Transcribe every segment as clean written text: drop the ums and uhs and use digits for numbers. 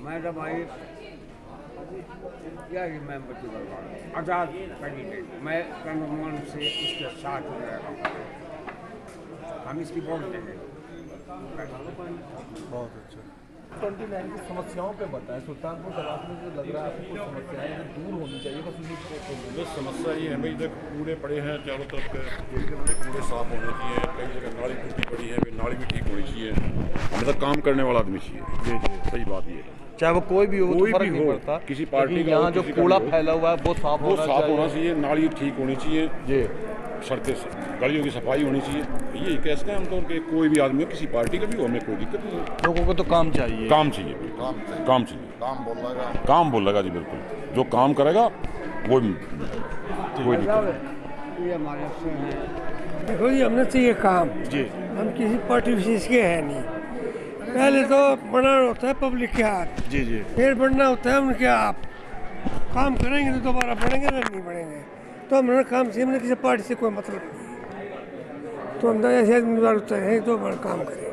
Madam आई क्या कि मैं बच्ची बर्बाद आज़ाद कैंडिडेट मैं कानून से इसके साथ रहेगा। हम इसकी वोट देंगे। बहुत अच्छा। 29 की समस्याओं पे बताएं। सुल्तानपुर दरवाजे में जो लग रहा है आपको कुछ समस्याएं जो दूर होनी चाहिए बस उन्हीं को समस्या ये हमें इधर कूड़े पड़े हैं चारों तरफ के कूड़े साफ होने चाहिए। कई जगह नाली टूटी पड़ी है, नाली भी ठीक होनी चाहिए। मतलब काम करने वाला आदमी चाहिए। जी जी सही बात ये है। चाहे वो कोई भी हो, कोई तो फर्क भी नहीं हो, पड़ता। किसी पार्टी का यहाँ जो कूड़ा फैला हुआ है वो साफ होना चाहिए। नाली ठीक होनी चाहिए जी। सड़कें गलियों की सफाई होनी चाहिए। ये कैसे हैं हमतौर के कोई भी आदमी हो, किसी पार्टी का भी हो, हमें कोई दिक्कत नहीं है। लोगों को तो काम चाहिए। काम चाहिए काम बोलेगा जी बिल्कुल। जो काम करेगा वो कोई दिक्कत। ये हमारे से हैं। देखो जी हमने चाहिए काम जी। हम किसी पार्टी विशेष के हैं नहीं। पहले तो बनाना होता है पब्लिक के हाथ जी जी। फिर बनना होता है उनके आप। काम करेंगे तो दोबारा बढ़ेंगे ना नहीं बढ़ेंगे। तो हमारा काम से हमने किसी पार्टी से कोई मतलब नहीं। तो हम ऐसे उम्मीदवार होते हैं तो बड़ा काम करें।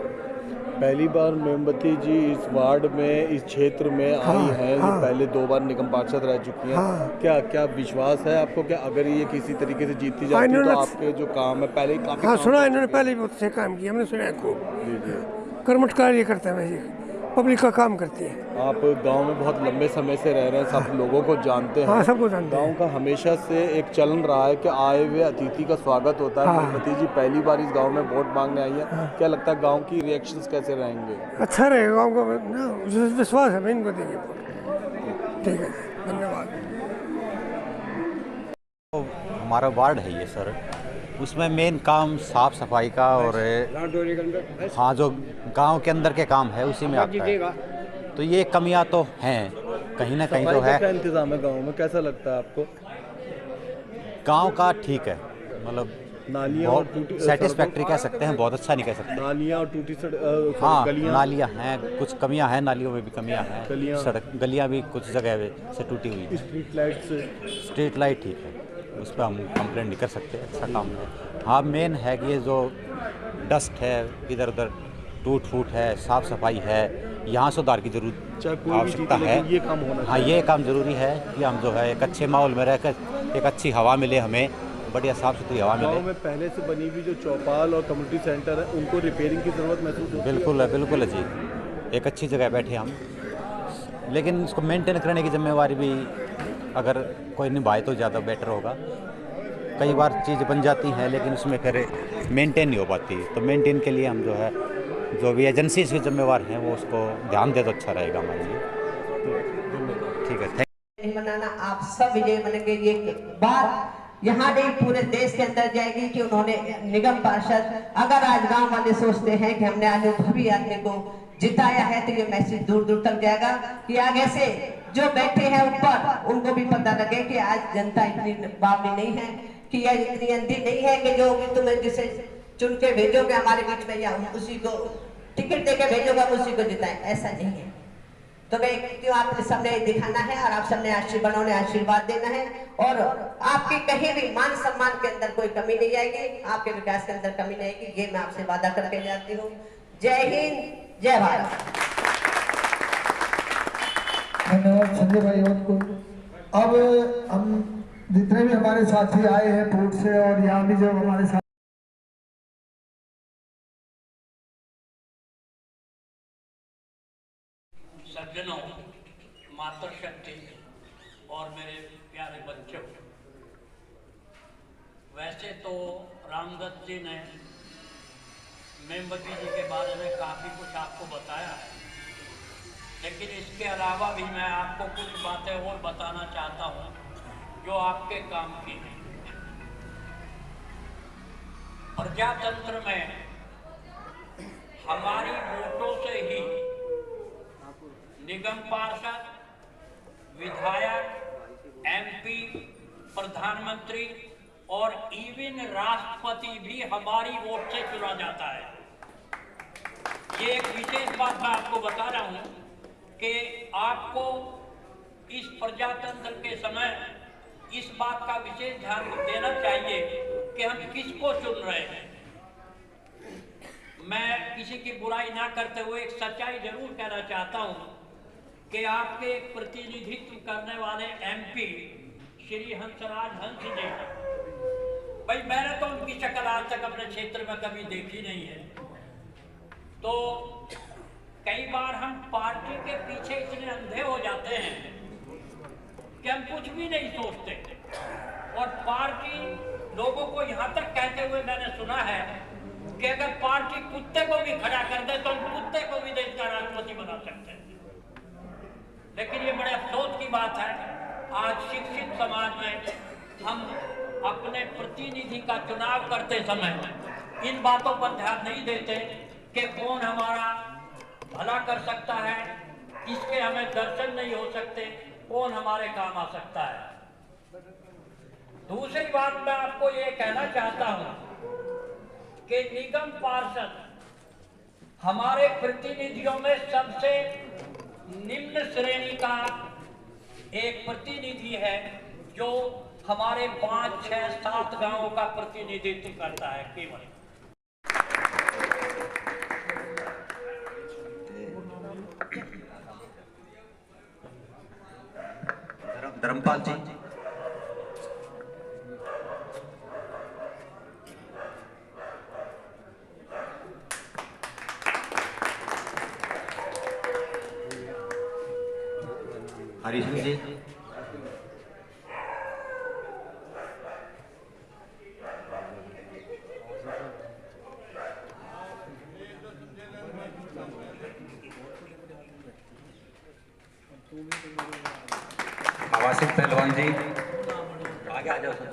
पहली बार मोमबत्ती जी इस वार्ड में इस क्षेत्र में आई हैं। ये पहले 2 बार निगम पार्षद रह चुकी हैं। क्या क्या विश्वास है आपको कि अगर ये किसी तरीके से जीती जाती है तो आपके जो काम है पहले ही काफी सुना इन्होंने पहले भी बहुत अच्छे काम किए हमने सुना है खूब। जी जी। कर्मठ कार्य करते हैं वैसे पब्लिक का काम करती है। आप गांव में बहुत लंबे समय से रह रहे हैं, सब लोगों को जानते हैं। हाँ सबको जानते हैं। गांव का हमेशा से एक चलन रहा है कि आए हुए अतिथि का स्वागत होता है। मोमबत्ती जी पहली बार इस गांव में वोट मांगने आई है। क्या लगता है गांव की रिएक्शंस कैसे रहेंगे? अच्छा रहेगा गाँव को ना विश्वास है मैं इनको देंगे वोट। ठीक है धन्यवाद। तो हमारा वार्ड है ये सर, उसमें मेन काम साफ सफाई का और हाँ जो गांव के अंदर के काम है उसी में आता है। तो ये कमियां तो हैं कहीं ना कहीं जो है। क्या इंतजाम है गांव में, कैसा लगता है आपको? गांव का ठीक है, मतलब नालियाँ और टूटी सेटिस्फैक्ट्री कह सकते हैं, बहुत अच्छा नहीं कह सकते। नालियाँ और टूटी हाँ गलियाँ नालियाँ हैं, कुछ कमियां हैं, नालियों में भी कमियां हैं। सड़क गलियाँ भी कुछ जगह से टूटी हुई है। स्ट्रीट लाइट ठीक है, उस पर हम कंप्लेंट नहीं कर सकते, अच्छा काम है। हाँ मेन है कि ये जो डस्ट है इधर उधर टूट फूट है, साफ़ सफाई है, यहाँ सुधार की जरूर आवश्यकता है। ये काम होना हाँ ये काम ज़रूरी है कि हम जो है एक अच्छे माहौल में रहकर एक अच्छी हवा मिले, हमें बढ़िया साफ़ सुथरी हवा मिले। गाँव में पहले से बनी हुई जो चौपाल और कम्युनिटी सेंटर है उनको रिपेयरिंग की ज़रूरत महसूस होती है? बिल्कुल है जी, एक अच्छी जगह बैठे हम, लेकिन इसको मेंटेन करने की जिम्मेवारी भी अगर कोई निभाए तो ज़्यादा बेटर होगा। कई बार चीज़ बन जाती हैं लेकिन उसमें फिर मेंटेन नहीं हो पाती, तो मेंटेन के लिए हम जो है जो भी एजेंसी के जिम्मेवार हैं वो उसको ध्यान दे तो अच्छा रहेगा हमारे लिए। ठीक है, थैंक मनाना आप सब विजय बनेंगे। ये बात यहाँ नहीं पूरे देश के अंदर जाएगी कि उन्होंने निगम पार्षद, अगर आज गांव वाले सोचते हैं कि हमने अनुभवी आदमी को जिताया है तो ये मैसेज दूर दूर तक जाएगा कि आगे से जो बैठे हैं ऊपर उनको भी पता लगे कि आज जनता इतनी बावली नहीं है, कि यह इतनी अंधी नहीं है कि जो तुम्हें जिसे चुन के भेजोगे हमारे बीच में या उसी को टिकट देके भेजोगे उसी को जिताए, ऐसा नहीं है। तो मैं क्यों आपके सामने दिखाना है और आप सबने आशीर्वाद देना है और आपके कहीं भी मान सम्मान के अंदर कोई कमी नहीं आएगी, आपके विकास के अंदर कमी नहीं आएगी, ये मैं आपसे वादा करके जाती हूँ। जय हिंद, जय भारत। धन्यवाद संजय भाई। और को अब हम जितने भी हमारे साथी आए हैं पूर्व से और यहाँ भी जो हमारे साथ सज्जनों, मातृशक्ति और मेरे प्यारे बच्चों, वैसे तो रामदत्त जी ने मोमबत्ती जी के बारे में काफ़ी कुछ आपको बताया है, लेकिन इसके अलावा भी मैं आपको कुछ बातें और बताना चाहता हूँ जो आपके काम की है। प्रजातंत्र में हमारी वोटों से ही निगम पार्षद, विधायक, एमपी, प्रधानमंत्री और इवन राष्ट्रपति भी हमारी वोट से चुना जाता है। ये एक विशेष बात मैं आपको बता रहा हूं कि आपको इस प्रजातंत्र के समय इस बात का विशेष ध्यान देना चाहिए कि हम किसको चुन रहे हैं। मैं किसी की बुराई ना करते हुए एक सच्चाई जरूर कहना चाहता हूं कि आपके प्रतिनिधित्व करने वाले MP श्री हंसराज हंस जी, भाई मैंने तो उनकी शक्ल आज तक अपने क्षेत्र में कभी देखी नहीं है। तो कई बार हम पार्टी के पीछे इतने अंधे हो जाते हैं कि हम कुछ भी नहीं सोचते, और पार्टी लोगों को यहाँ तक कहते हुए मैंने सुना है कि अगर पार्टी कुत्ते को भी खड़ा कर दे तो हम कुत्ते को भी देश का राष्ट्रपति बना सकते हैं। लेकिन ये बड़े अफसोस की बात है, आज शिक्षित समाज में हम अपने प्रतिनिधि का चुनाव करते समय इन बातों पर ध्यान नहीं देते कि कौन हमारा भला कर सकता है, किसके हमें दर्शन नहीं हो सकते, कौन हमारे काम आ सकता है। दूसरी बात मैं आपको ये कहना चाहता हूं कि निगम पार्षद हमारे प्रतिनिधियों में सबसे निम्न श्रेणी का एक प्रतिनिधि है, जो हमारे 5, 6, 7 गांवों का प्रतिनिधित्व करता है केवल। धर्मपाल जी, हरीश जी, आवासिक पहलवान जी, आगे आ जाओ सर।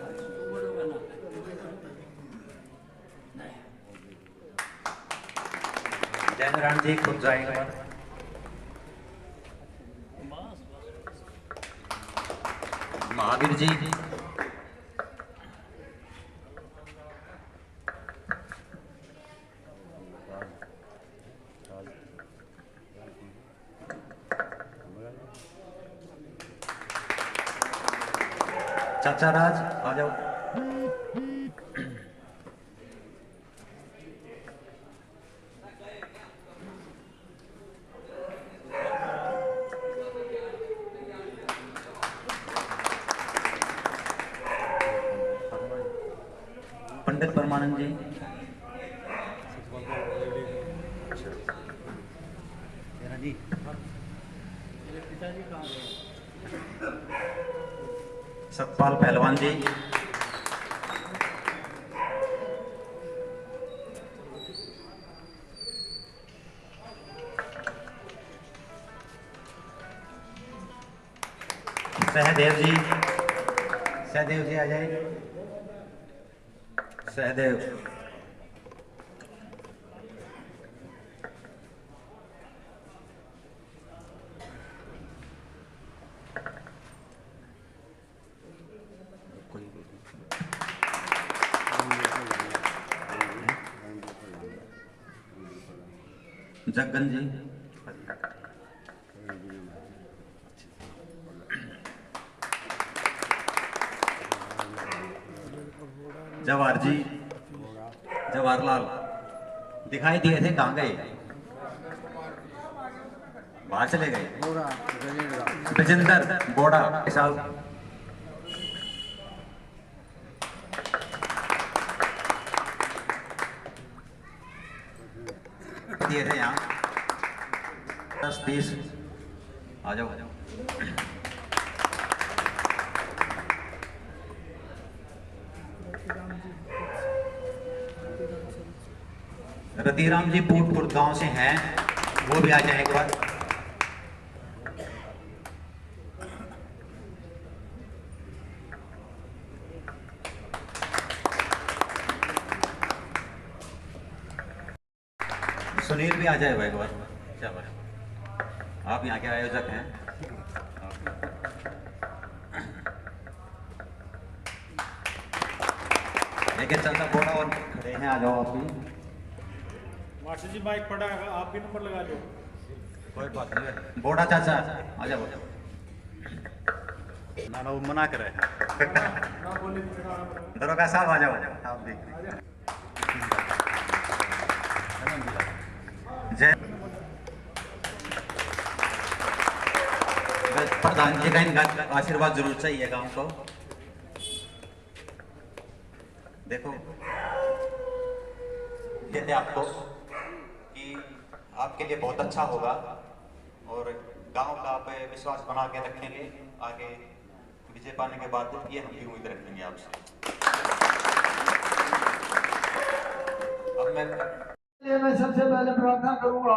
जयनारायण जी खुद जाएगा। महावीर जी, चाचा राज आ जाओ। पंडित परमानंद जी, सतपाल पहलवान जी, सहदेव जी, सहदेव जी आ जाए। सहदेव, जगन जी, जवाहर जी, जवाहरलाल दिखाई दिए थे, कहाँ गए? बाहर चले गए। विजेंद्र बोड़ा साहब, दिए थे यहाँ 10-20 आ जाओ। रतिराम जी पूटपुर गांव से हैं, वो भी आ जाए एक बार। सुनील भी आ जाए भाई एक बार। चलो, आप यहाँ के आयोजक हैं। लेकिन चलता बोड़ा और खड़े हैं, आ जाओ आप भी। मास्टर जी माइक पड़ा है, आप भी नंबर लगा लो। कोई बात नहीं, बोड़ा चाचा आ जाओ। ना ना वो मना कर रहे हैं। दरोगा साहब आ जाओ, आप भी। जय प्रधान जी का इनका आशीर्वाद जरूर चाहिए गांव को। देखो कहते आपको कि आपके लिए बहुत अच्छा होगा और गांव का आप विश्वास बना के रखेंगे। आगे विजय पाने के बाद ये हम भी उम्मीद रखेंगे आपसे। अब मैं सबसे पहले प्रार्थना करूंगा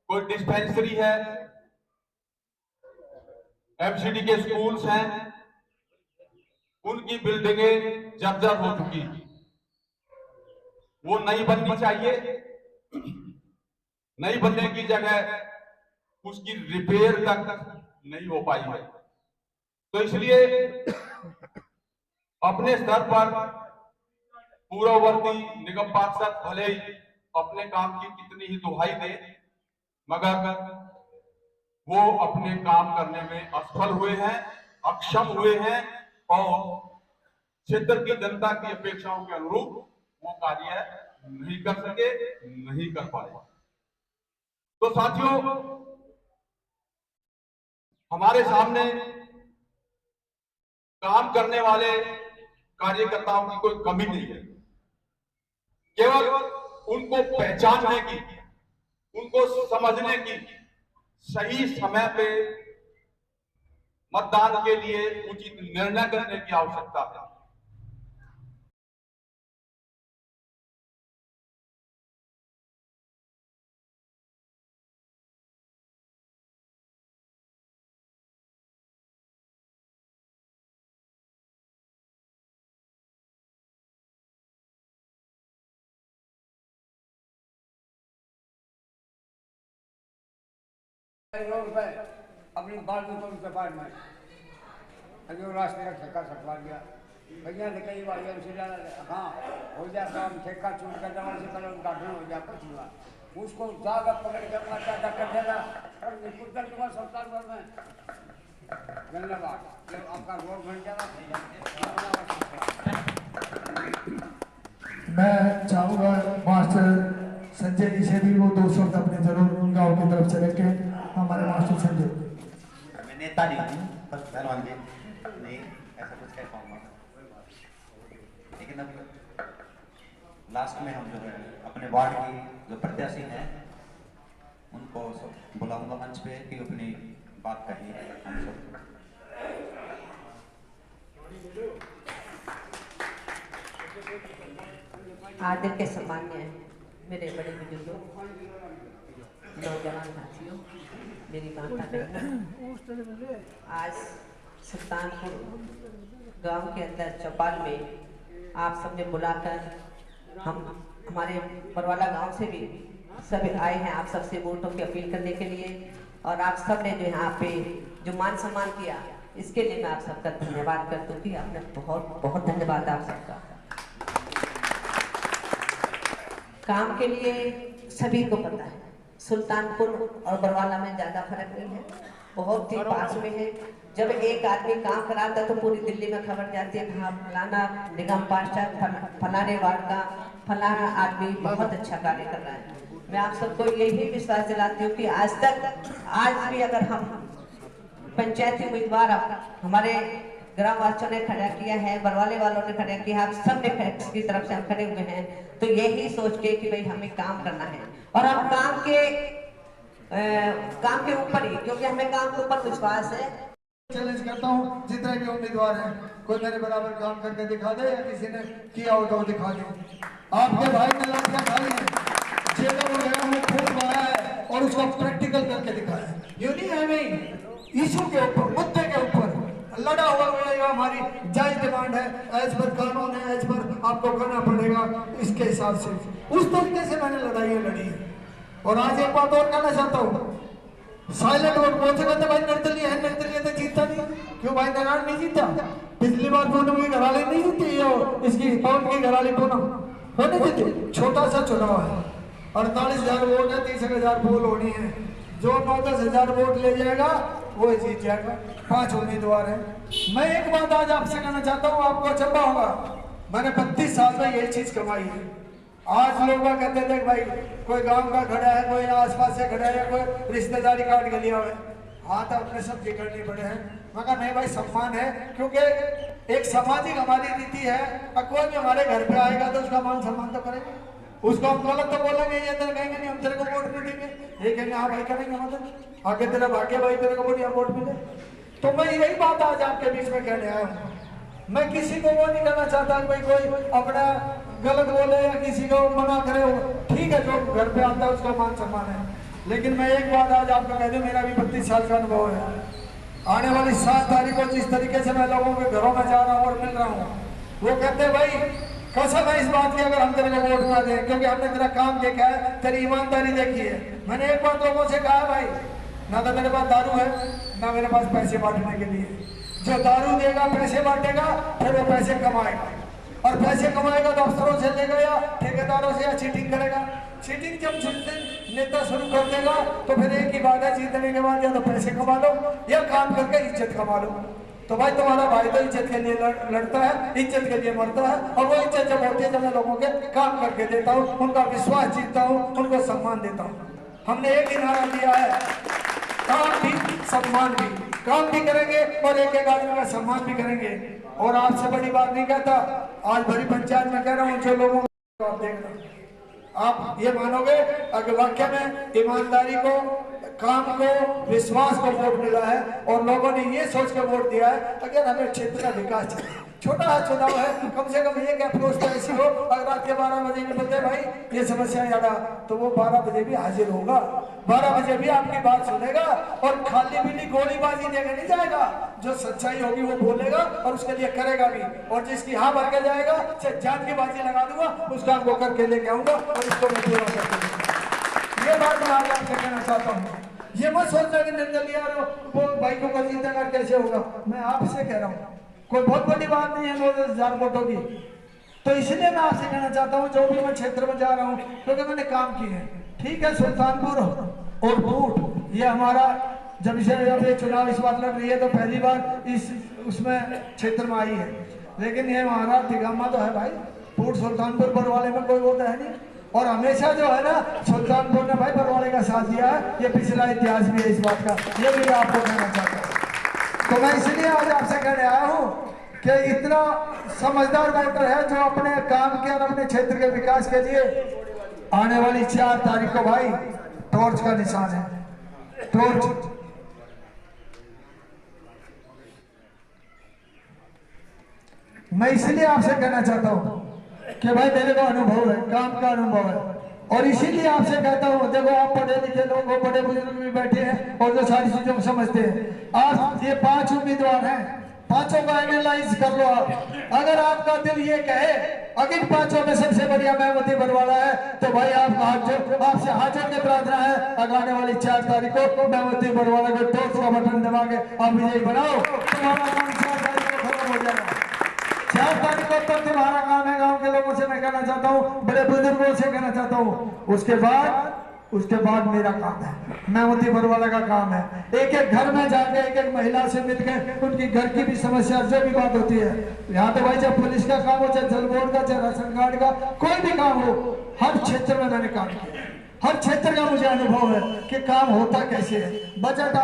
कोई डिस्पेंसरी है, एमसीडी के स्कूल्स हैं, उनकी बिल्डिंगें जर्जर हो चुकी, वो नई बननी चाहिए। नई बनने की जगह उसकी रिपेयर तक नहीं हो पाई है। तो इसलिए अपने स्तर पर पूर्ववर्ती निगम पार्षद भले ही अपने काम की कितनी ही दुहाई दे, मगर वो अपने काम करने में असफल हुए हैं, अक्षम हुए हैं और क्षेत्र की जनता की अपेक्षाओं के अनुरूप वो कार्य नहीं कर सके, नहीं कर पाए। तो साथियों, हमारे सामने काम करने वाले कार्यकर्ताओं की कोई कमी नहीं है। केवल उनको पहचानने की, उनको समझने की, सही समय पे मतदान के लिए उचित निर्णय करने की आवश्यकता है। रोड पे अपनी बाल्टी को उसके पास में अभी रास्ते का ठेका सटवा दिया भैया ने कई बार हाँ हो जाए काम ठेका चूट कर जमा से पहले उद्घाटन हो जाए कुछ हुआ उसको जाकर पकड़ के माता कर देना और निपुटल के बाद सरकार भर में धन्यवाद। जब आपका रोड बन जाएगा मैं चाहूँगा मास्टर संजय जी से भी वो 2 शब्द अपने जरूर गाँव की तरफ से लेके हमारे मास्टर संजय। मैं नेता नहीं हूँ, बस पहलवान जी नहीं ऐसा कुछ कह पाऊंगा, लेकिन अब लास्ट में हम जो है अपने वार्ड की जो प्रत्याशी हैं उनको बुलाऊंगा मंच पे कि अपनी बात कही हम सब। आदर के सम्मान्य मेरे बड़े बुजुर्गों, नौजवान साथियों, मेरी माता बहनों, आज सुल्तानपुर गांव के अंदर चौपाल में आप सबने बुलाकर हमारे परवाला गांव से भी सब आए हैं आप सबसे वोटों की अपील करने के लिए। और आप सब ने जो यहाँ पे जो मान सम्मान किया, इसके लिए मैं आप सबका धन्यवाद करती हूँ कि आपने बहुत बहुत धन्यवाद आप सबका। काम के लिए सभी को पता है सुल्तानपुर और बरवाला में ज़्यादा फर्क नहीं है, बहुत ही पास में है। जब एक आदमी काम कराता है तो पूरी दिल्ली में खबर जाती है, हाँ फलाना निगम पार्षद फलाने वार्ड का फलाना आदमी बहुत अच्छा कार्य कर रहा है। मैं आप सबको यही विश्वास दिलाती हूँ कि आज भी अगर हम पंचायती उम्मीदवार हमारे ग्रामवासियों ने खड़ा किया है, बरवाले वालों ने खड़ा किया, आप सब ने की तरफ से हम खड़े हुए हैं, तो यही सोच के कि भाई हमें काम करना है और हम काम के ऊपर ही, क्योंकि हमें काम के ऊपर विश्वास है। चैलेंज करता हूँ जितने भी उम्मीदवार हैं, कोई मेरे बराबर काम करके दिखा दे या किसी ने किया हो तो दिखा दे। आपके भाई ने लाठियां खाई है, जेलों में गया हूँ, खून बहाया है और उसको प्रैक्टिकल करके दिखाया है। ये नहीं है नहीं इशू के ऊपर, मुद्दे के ऊपर लड़ा हुआ मिलेगा। हमारी जायज डिमांड है, एज पर कानून है, एज पर आपको करना पड़ेगा, इसके हिसाब से उस तरीके से मैंने लड़ाई लड़ी है। और आज एक बात और कहना चाहता हूँ, साइलेंट वोट बहुत से कहते भाई निर्दलीय है, निर्दलीय तो जीता नहीं। क्यों भाई नारायण नहीं जीता? पिछली बार पूनम की घराली नहीं जीती और इसकी पवन की घराली पूनम होने जीती। छोटा सा चुनाव है, 48,000 वोट है, 30,000 पोल होनी है। जो 9-10 हजार वोट ले जाएगा वो जीत जाएगा। 5 उम्मीदवार हैं। मैं एक बात आज आपसे कहना चाहता हूँ, आपको अचंभा होगा, मैंने 32 साल में यही चीज कमाई है। आज लोग कहते थे भाई कोई गांव का खड़ा है, कोई आसपास से खड़ा है, कोई रिश्तेदारी काट के लिया है, हाथ अपने सब बिगड़ने पड़े हैं। मैं कहा नहीं भाई, सम्मान है, क्योंकि एक सामाजिक हमारी नीति है। कोई भी हमारे घर पे आएगा तो उसका मान सम्मान तो करेंगे, उसको हम गलत तो बोलेंगे, ये तेरे कहेंगे नहीं हम तेरे को वोट नहीं देंगे, ये कहेंगे हाँ भाई करेंगे, मतलब आगे तेरा भाग्य भाई तेरे को वोट मिले। तो मैं यही बात आज आपके बीच में कहने आया हूँ। मैं किसी को वो नहीं करना चाहता कि भाई कोई अपना गलत बोले या किसी को मना करे, ठीक है, जो घर पे आता है उसका मान सम्मान है। लेकिन मैं एक बात आज आपको कह दूं, मेरा भी 32 साल का अनुभव है। आने वाली 7 तारीख को जिस तरीके से मैं लोगों के घरों में जा रहा हूँ और मिल रहा हूँ, वो कहते हैं भाई कसम है इस बात की अगर हम तेरे को वोट ना दें, क्योंकि हमने तेरा काम देखा है, तेरी ईमानदारी देखी है। मैंने एक बार लोगों से कहा भाई, ना तो मेरे पास दारू है, ना मेरे पास पैसे बांटने के लिए। जो दारू देगा पैसे बांटेगा, फिर वो पैसे कमाएगा, और पैसे कमाएगा तो अफसरों से लेगा या ठेकेदारों से या चीटिंग करेगा। चीटिंग जब नेता शुरू कर देगा तो फिर एक ही बात है, जीतने के बाद या तो पैसे कमा लो या काम करके इज्जत कमा लो। तो भाई तुम्हारा भाई तो इज्जत के लिए लड़ता है, इज्जत के लिए मरता है, और वो इज्जत जब होती है जब मैं लोगों के काम करके देता हूँ, उनका विश्वास जीतता हूँ, उनको सम्मान देता हूँ। हमने एक ही नारा दिया है, काम भी सम्मान भी, काम भी करेंगे और एक आदमी का सम्मान भी करेंगे। और आपसे बड़ी बात नहीं कहता, आज बड़ी पंचायत में कह रहा हूँ, जो लोगों को आप देखना, आप ये मानोगे अगर वाकई में ईमानदारी को, काम को, विश्वास को वोट मिला है और लोगों ने ये सोच कर वोट दिया है अगर हमें क्षेत्र का विकास चाहिए। छोटा सा चुनाव है, कम से कम ये क्या अप्रोच तो ऐसी हो, अगर रात के 12 बजे में बोलते भाई ये समस्या ज्यादा, तो वो 12 बजे भी हाजिर होगा, 12 बजे भी आपकी बात सुनेगा, और खाली पीली गोलीबाजी देकर नहीं जाएगा। जो सच्चाई होगी वो बोलेगा और उसके लिए करेगा भी, और जिसकी हाँ भर के जाएगा चाहे जान की बाजी लगा दूंगा, उस काम को करके लेके आऊंगा और इसको मैं पूरा कर दूंगा। ये बात मैं आज आपसे कहना चाहता हूँ। ये मत सोचना कि निर्दलीय वो भाई को जीतेगा कैसे होगा, मैं आपसे कह रहा हूँ कोई बहुत बड़ी बात नहीं है 9-10 हजार वोटों की। तो इसलिए मैं आपसे कहना चाहता हूँ, जो भी मैं क्षेत्र में जा रहा हूँ, क्योंकि मैंने काम किए हैं, ठीक है, सुल्तानपुर और बूट ये हमारा जब ये चुनाव इस बार लड़ रही है तो पहली बार इस उसमें क्षेत्र में आई है। लेकिन ये हमारा तिगामा तो है भाई, बूट सुल्तानपुर बरवाले में कोई वो तो है नहीं, और हमेशा जो है ना सुल्तानपुर ने भाई बरवाले का साथ दिया है, ये पिछला इतिहास भी है इस बात का, ये भी आपको कहना चाहता हूँ। तो मैं इसलिए आज आपसे कहने आया हूँ कि इतना समझदार वोटर है जो अपने काम के और अपने क्षेत्र के विकास के लिए आने वाली 4 तारीख को भाई टॉर्च का निशान है, टॉर्च। मैं इसलिए आपसे कहना चाहता हूँ कि भाई मेरे को अनुभव है, काम का अनुभव है, और इसीलिए आपसे कहता हूँ, देखो आप पढ़े लिखे लोग हो, बड़े बुजुर्ग भी बैठे हैं और जो सारी चीजों को समझते हैं। आज ये 5 उम्मीदवार हैं, 5 का एनालाइज कर लो आप। अगर आपका दिल ये कहे अगर इन 5 में सबसे बढ़िया मेहमती बरवाला है, तो भाई आपसे हाथ जोड़ के प्रार्थना है, आने वाली 4 तारीख को मेहमती बरवाला को टॉर्च का बटन दबा के आप विजयी बनाओ। तुम्हारा काम 4 तारीख को खत्म हो जाएगा। 4 तारीख को तक तुम्हारा काम है। गांव के लोगों से मैं कहना चाहता हूँ, बड़े बुजुर्गों से कहना चाहता हूँ, उसके बाद मेरा काम है, मेहमती बरवाला का काम है। एक एक घर में जाके एक एक महिला से मिलकर उनकी घर की भी समस्या जो भी बात होती है, यहाँ तो भाई चाहे पुलिस का काम हो, चाहे जल बोर्ड का, चाहे राशन कार्ड का, कोई भी काम हो, हर क्षेत्र में मैंने काम किया। हर क्षेत्र का मुझे अनुभव है कि काम होता कैसे है। बजट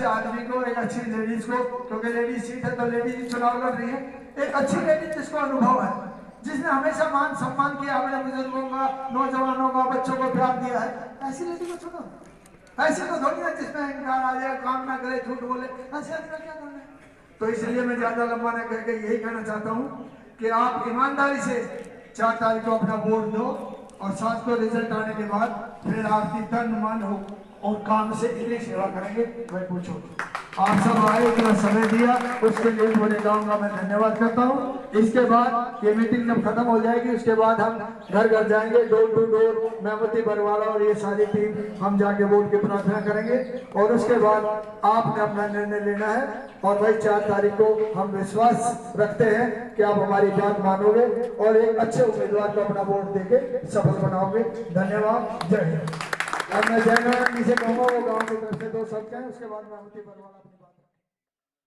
आदमी को, एक अच्छी लेडीज को, क्योंकि लेडीज सीट है तो लेडीज चुनाव लड़ रही है, एक अच्छी लेडीज जिसको अनुभव है, जिसने हमेशा मान सम्मान किया, हमारे बुजुर्गों का, नौजवानों का, बच्चों को प्यार दिया है, ऐसी लेडी को चुनो। ऐसे तो थोड़ी है जिसमें इनकार आ जाए, काम ना करे, झूठ बोले, ऐसे आदमी क्या करना है। तो इसलिए मैं ज्यादा लंबा न करके यही कहना चाहता हूँ कि आप ईमानदारी से 4 तारीख को अपना वोट दो, और 7 को रिजल्ट आने के बाद फिर आपकी तन मन हो और काम से इतनी सेवा करेंगे, मैं पूछो। आप सब आए, इतना समय दिया, उसके लिए पूरे गांव का मैं धन्यवाद करता हूं। इसके बाद ये मीटिंग जब खत्म हो जाएगी, उसके बाद हम घर घर जाएंगे, डोर टू डोर मेमती बरवाला और ये सारी टीम हम जाके वोट की प्रार्थना करेंगे और उसके बाद आपने अपना निर्णय लेना है। और भाई 4 तारीख को हम विश्वास रखते हैं कि आप हमारी बात मानोगे और एक अच्छे उम्मीदवार को अपना वोट देके सफल बनाओगे। धन्यवाद, जय हिंद। अब मैं जय नारायण जी से कहूँगा, वो गाँव की तरफ से 2 शब्द कहें, उसके बाद मेमती बरवाला